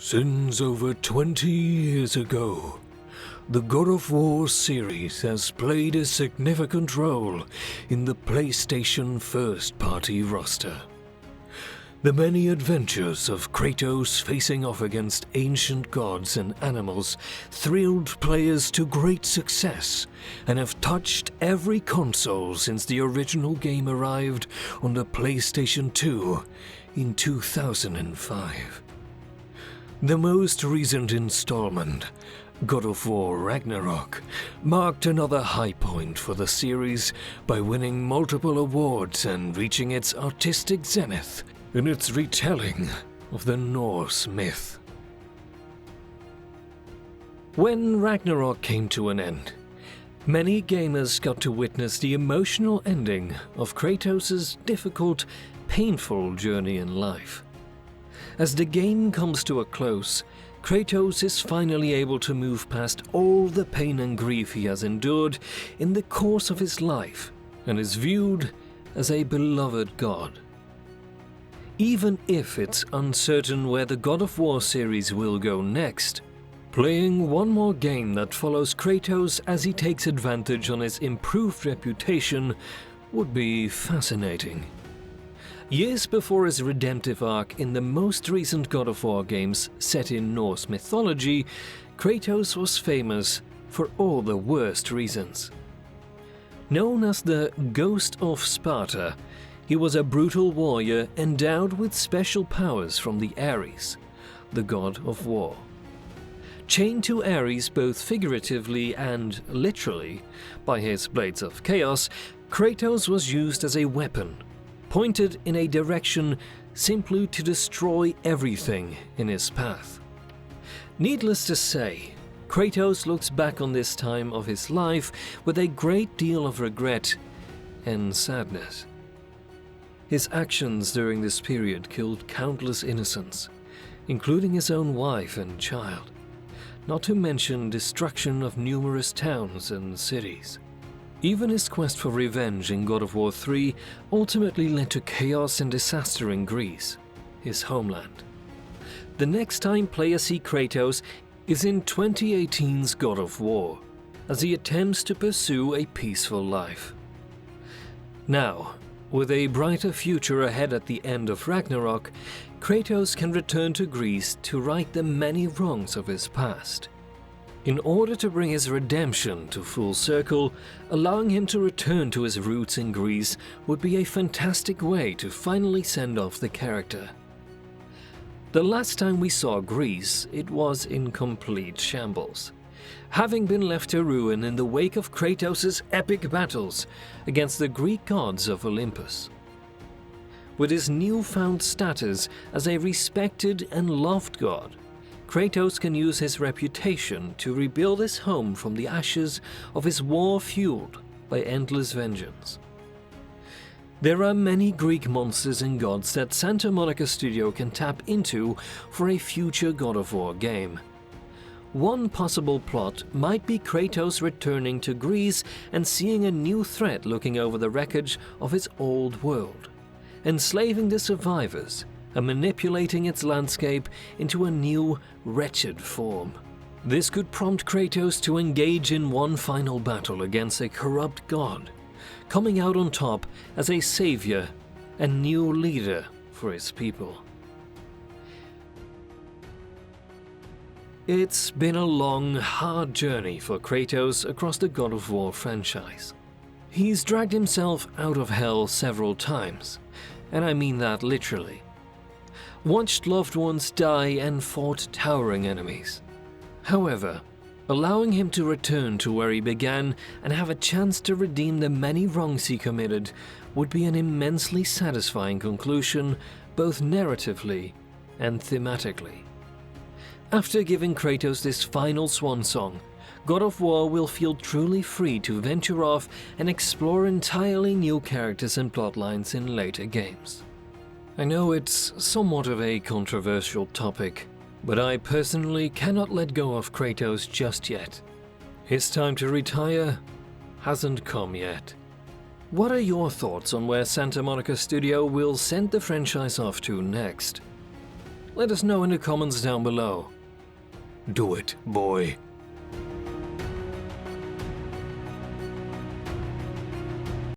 Since over 20 years ago, the God of War series has played a significant role in the PlayStation first-party roster. The many adventures of Kratos facing off against ancient gods and animals thrilled players to great success and have touched every console since the original game arrived on the PlayStation 2 in 2005. The most recent installment, God of War Ragnarok, marked another high point for the series by winning multiple awards and reaching its artistic zenith in its retelling of the Norse myth. When Ragnarok came to an end, many gamers got to witness the emotional ending of Kratos' difficult, painful journey in life. As the game comes to a close, Kratos is finally able to move past all the pain and grief he has endured in the course of his life and is viewed as a beloved god. Even if it's uncertain where the God of War series will go next, playing one more game that follows Kratos as he takes advantage on his improved reputation would be fascinating. Years before his redemptive arc in the most recent God of War games set in Norse mythology, Kratos was famous for all the worst reasons. Known as the Ghost of Sparta, he was a brutal warrior endowed with special powers from the Ares, the god of war. Chained to Ares both figuratively and literally by his blades of chaos, Kratos was used as a weapon, pointed in a direction simply to destroy everything in his path. Needless to say, Kratos looks back on this time of his life with a great deal of regret and sadness. His actions during this period killed countless innocents, including his own wife and child, not to mention destruction of numerous towns and cities. Even his quest for revenge in God of War 3 ultimately led to chaos and disaster in Greece, his homeland. The next time players see Kratos is in 2018's God of War, as he attempts to pursue a peaceful life. Now, with a brighter future ahead at the end of Ragnarok, Kratos can return to Greece to right the many wrongs of his past. In order to bring his redemption to full circle, allowing him to return to his roots in Greece would be a fantastic way to finally send off the character. The last time we saw Greece, it was in complete shambles, having been left to ruin in the wake of Kratos' epic battles against the Greek gods of Olympus. With his newfound status as a respected and loved god, Kratos can use his reputation to rebuild his home from the ashes of his war fueled by endless vengeance. There are many Greek monsters and gods that Santa Monica Studio can tap into for a future God of War game. One possible plot might be Kratos returning to Greece and seeing a new threat looking over the wreckage of his old world, enslaving the survivors and manipulating its landscape into a new, wretched form. This could prompt Kratos to engage in one final battle against a corrupt god, coming out on top as a savior and new leader for his people. It's been a long, hard journey for Kratos across the God of War franchise. He's dragged himself out of hell several times, and I mean that literally. Watched loved ones die and fought towering enemies. However, allowing him to return to where he began and have a chance to redeem the many wrongs he committed would be an immensely satisfying conclusion, both narratively and thematically. After giving Kratos this final swan song, God of War will feel truly free to venture off and explore entirely new characters and plotlines in later games. I know it's somewhat of a controversial topic, but I personally cannot let go of Kratos just yet. His time to retire hasn't come yet. What are your thoughts on where Santa Monica Studio will send the franchise off to next? Let us know in the comments down below. Do it, boy.